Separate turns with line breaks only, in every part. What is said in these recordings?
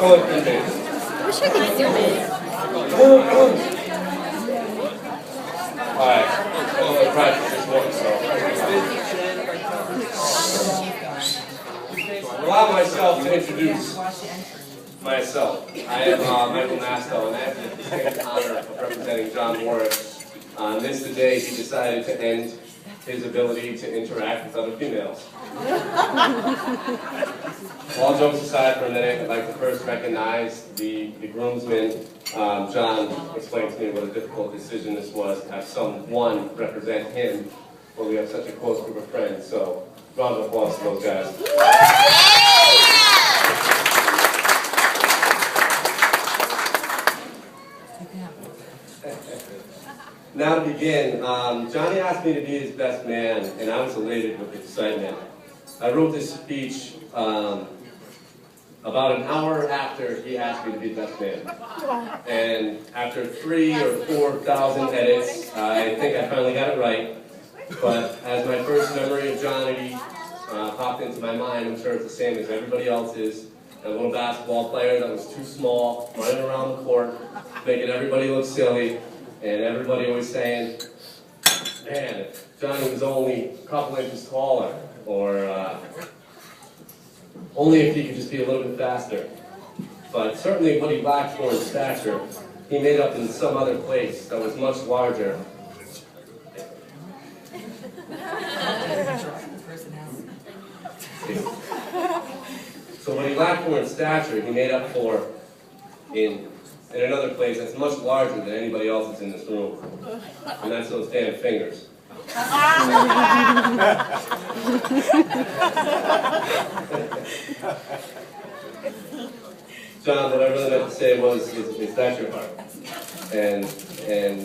All right.
I wish I could zoom in.
Alright, well, I practiced this morning, so. Allow myself to introduce myself. I am Michael Masto, and I have the distinct honor of representing John Warwick on this the day he decided to end his ability to interact with other females. All jokes aside for a minute, I'd like to first recognize the groomsmen. John explained to me what a difficult decision this was to have someone represent him when we have such a close group of friends. So, round of applause to those guys. Now to begin, Johnny asked me to be his best man, and I was elated with excitement. I wrote this speech about an hour after he asked me to be the best man. And after 3,000 or 4,000 edits, I think I finally got it right. But as my first memory of Johnny popped into my mind, I'm sure it's the same as everybody else's. A little basketball player that was too small, running around the court, making everybody look silly, and everybody always saying, man, if Johnny was only a couple inches taller, or only if he could just be a little bit faster. But certainly what he lacked for in stature, he made up in some other place that was much larger. So what he lacked for in stature, he made up for in another place that's much larger than anybody else that's in this room. And that's those damn fingers. John, what I really meant to say was, is that your heart? And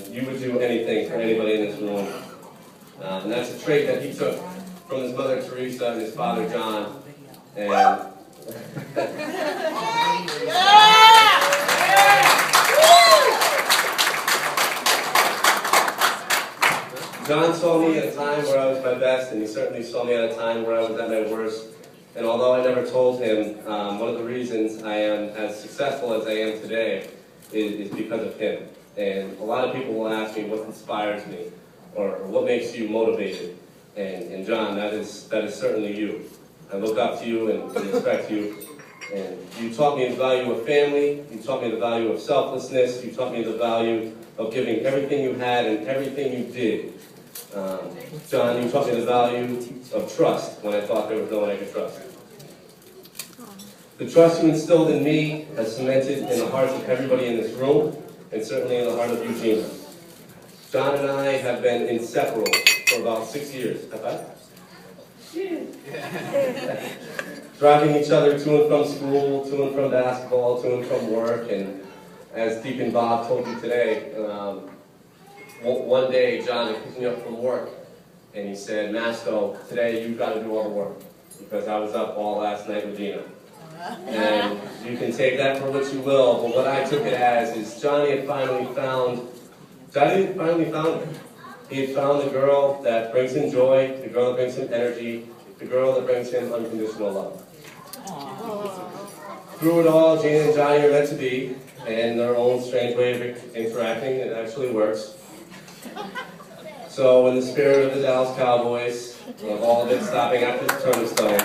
you would do anything for anybody in this room. And that's a trait that he took from his mother Teresa and his father John. And John saw me at a time where I was my best, and he certainly saw me at a time where I was at my worst. And although I never told him, one of the reasons I am as successful as I am today is because of him. And a lot of people will ask me what inspires me, or what makes you motivated. And John, that is certainly you. I look up to you and respect you. And you taught me the value of family, you taught me the value of selflessness, you taught me the value of giving everything you had and everything you did. John, you taught me the value of trust when I thought there was no one I could trust. The trust you instilled in me has cemented in the hearts of everybody in this room, and certainly in the heart of Eugene. John and I have been inseparable for about 6 years. Have I? Driving each other to and from school, to and from basketball, to and from work, and as Deacon Bob told you today, one day John picked me up from work, and he said, Masto, today you've got to do all the work, because I was up all last night with Gina. And you can take that for what you will, but what I took it as is Johnny had finally found her. He had found the girl that brings him joy, the girl that brings him energy, the girl that brings him unconditional love. Through it all, Gina and Johnny are meant to be, and their own strange way of interacting, it actually works. So in the spirit of the Dallas Cowboys, of all of it stopping after the turnstile,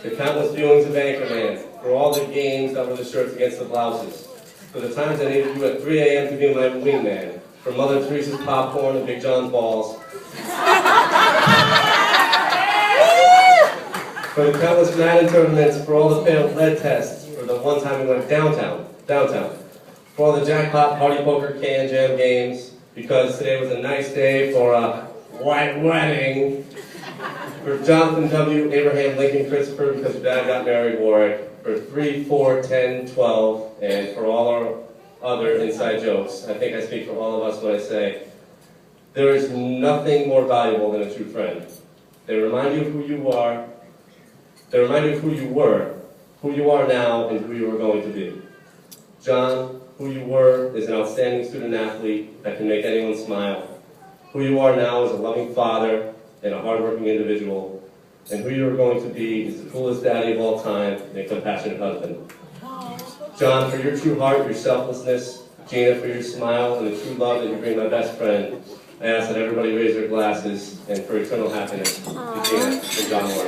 the countless viewings of Anchorman, for all the games that were the shirts against the blouses, for the times I needed you at 3 a.m. to be my wingman, for Mother Teresa's popcorn and Big John's balls, for the countless Madden tournaments, for all the failed lead tests, for the one time we went downtown, for all the jackpot party poker can jam games, because today was a nice day for a white wedding, for Jonathan W., Abraham Lincoln Christopher, because your dad got married, Warwick, for 3, 4, 10, 12, and for all our other inside jokes. I think I speak for all of us when I say, there is nothing more valuable than a true friend. They remind you of who you are, they remind you of who you were, who you are now, and who you are going to be. John, who you were is an outstanding student-athlete that can make anyone smile. Who you are now is a loving father and a hardworking individual. And who you are going to be is the coolest daddy of all time and a compassionate husband. John, for your true heart, your selflessness. Gina, for your smile and the true love that you bring my best friend. I ask that everybody raise their glasses and for eternal happiness. Gina and John Moore.